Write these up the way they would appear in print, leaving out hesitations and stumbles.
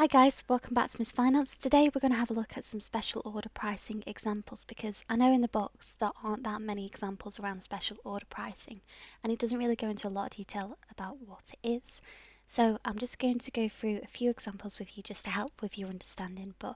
Hi guys, welcome back to Miss Finance. Today we're going to have a look at some special order pricing examples because I know in the box there aren't that many examples around special order pricing and it doesn't really go into a lot of detail about what it is. So I'm just going to go through a few examples with you just to help with your understanding. But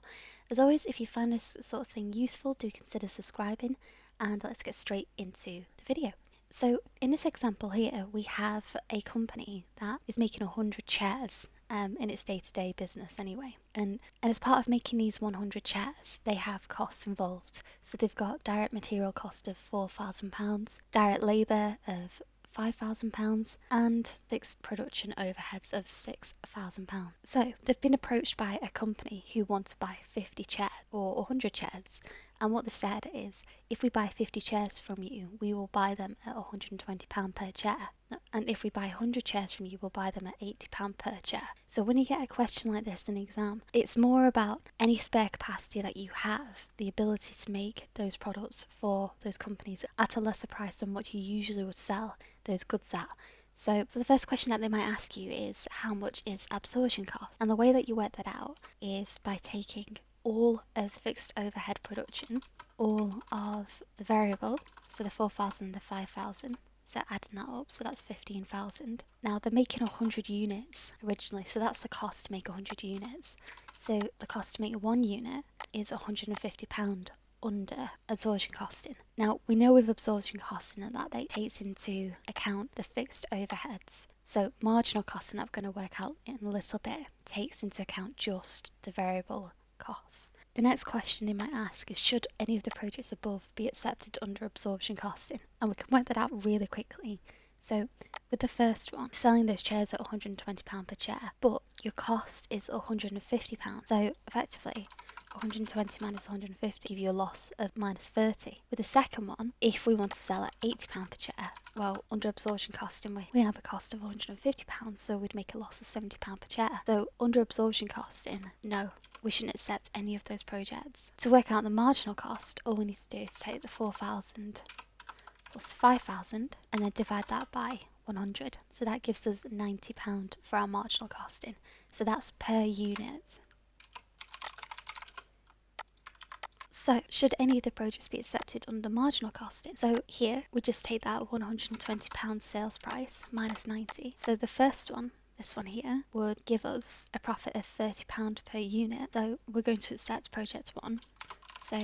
as always, if you find this sort of thing useful, do consider subscribing and let's get straight into the video. So in this example here, we have a company that is making 100 chairs in its day-to-day business anyway. And as part of making these 100 chairs, they have costs involved. So they've got direct material cost of £4,000, direct labour of £5,000 and fixed production overheads of £6,000. So they've been approached by a company who want to buy 50 chairs or 100 chairs, and what they've said is if we buy 50 chairs from you, we will buy them at £120 per chair. And if we buy 100 chairs from you, we'll buy them at £80 per chair. So when you get a question like this in the exam, it's more about any spare capacity that you have, the ability to make those products for those companies at a lesser price than what you usually would sell those goods at. So the first question that they might ask you is how much is absorption cost? And the way that you work that out is by taking all of the fixed overhead production, all of the variable, so the 4,000, the 5,000, so adding that up, so that's 15,000. Now they're making 100 units originally, so that's the cost to make 100 units. So the cost to make one unit is £150 under absorption costing. Now we know with absorption costing that takes into account the fixed overheads. So marginal costing that we're going to work out in a little bit takes into account just the variable costs. The next question they might ask is should any of the projects above be accepted under absorption costing? And we can work that out really quickly. So with the first one, selling those chairs at £120 per chair, but your cost is £150. So effectively 120 minus 150 give you a loss of minus 30. With the second one, if we want to sell at £80 per chair, well, under absorption costing, we have a cost of £150, so we'd make a loss of £70 per chair. So under absorption costing, no, we shouldn't accept any of those projects. To work out the marginal cost, all we need to do is take the 4,000 plus 5,000 and then divide that by 100. So that gives us £90 for our marginal costing. So that's per unit. So should any of the projects be accepted under marginal costing? So here we just take that £120 sales price minus 90. So the first one, this one here, would give us a profit of £30 per unit. So we're going to accept project one. So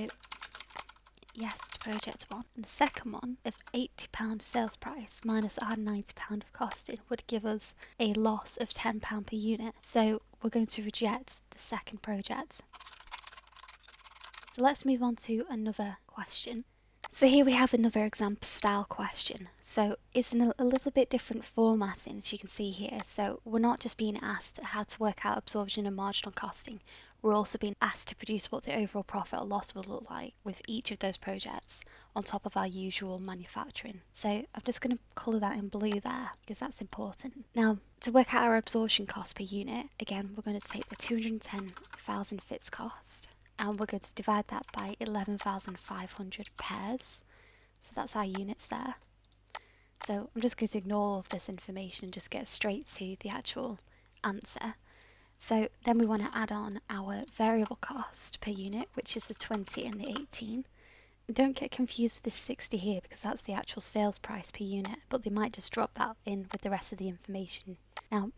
yes to project one. And the second one of £80 sales price minus our £90 of costing would give us a loss of £10 per unit. So we're going to reject the second project. So let's move on to another question. So here we have another example style question. So it's in a little bit different formatting as you can see here. So we're not just being asked how to work out absorption and marginal costing. We're also being asked to produce what the overall profit or loss will look like with each of those projects on top of our usual manufacturing. So I'm just going to colour that in blue there because that's important. Now to work out our absorption cost per unit, again we're going to take the 210,000 fixed cost and we're going to divide that by 11,500 pairs. So that's our units there. So I'm just going to ignore all of this information and just get straight to the actual answer. So then we want to add on our variable cost per unit, which is the 20 and the 18. Don't get confused with this 60 here because that's the actual sales price per unit, but they might just drop that in with the rest of the information. Now,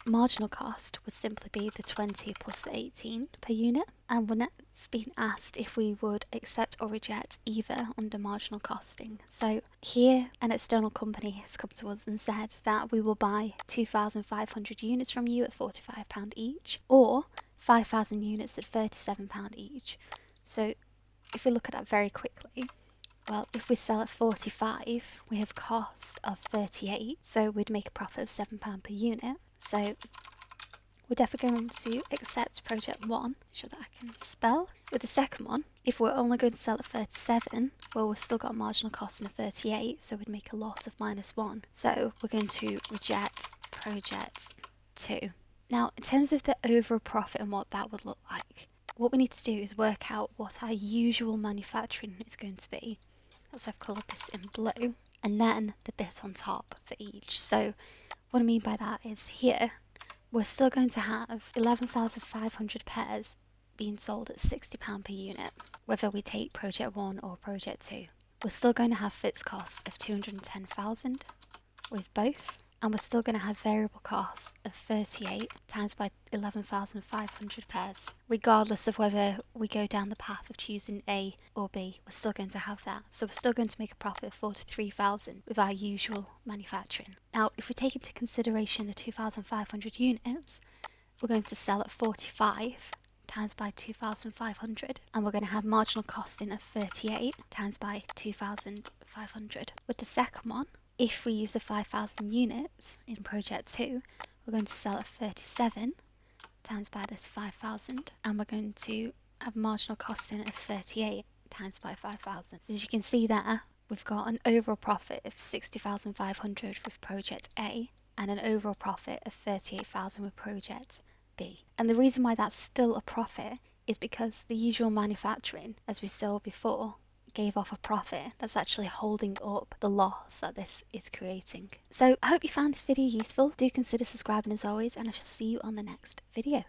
marginal cost would simply be the 20 plus the 18 per unit, and we're next being asked if we would accept or reject either under marginal costing. So here an external company has come to us and said that we will buy 2,500 units from you at £45 each or 5,000 units at £37 each. So if we look at that very quickly, well, if we sell at 45, we have cost of 38, so we'd make a profit of £7 per unit. So we're definitely going to accept project one, make sure that I can spell. With the second one, if we're only going to sell at 37, well, we've still got a marginal costing of 38, so we'd make a loss of -1. So we're going to reject project two. Now, in terms of the overall profit and what that would look like, what we need to do is work out what our usual manufacturing is going to be. So I've coloured this in blue, and then the bit on top for each. So what I mean by that is here we're still going to have 11,500 pairs being sold at £60 per unit, whether we take project 1 or project 2. We're still going to have fixed cost of 210,000 with both, and we're still going to have variable costs of 38 times by 11,500 pairs. Regardless of whether we go down the path of choosing A or B, we're still going to have that. So we're still going to make a profit of 43,000 with our usual manufacturing. Now, if we take into consideration the 2,500 units, we're going to sell at 45 times by 2,500, and we're going to have marginal costing of 38 times by 2,500. With the second one, if we use the 5,000 units in project 2, we're going to sell at 37 times by this 5,000, and we're going to have marginal costing of 38 times by 5,000. So as you can see there, we've got an overall profit of 60,500 with project A and an overall profit of 38,000 with project B. And the reason why that's still a profit is because the usual manufacturing, as we saw before, gave off a profit that's actually holding up the loss that this is creating. So I hope you found this video useful. Do consider subscribing as always, and I shall see you on the next video.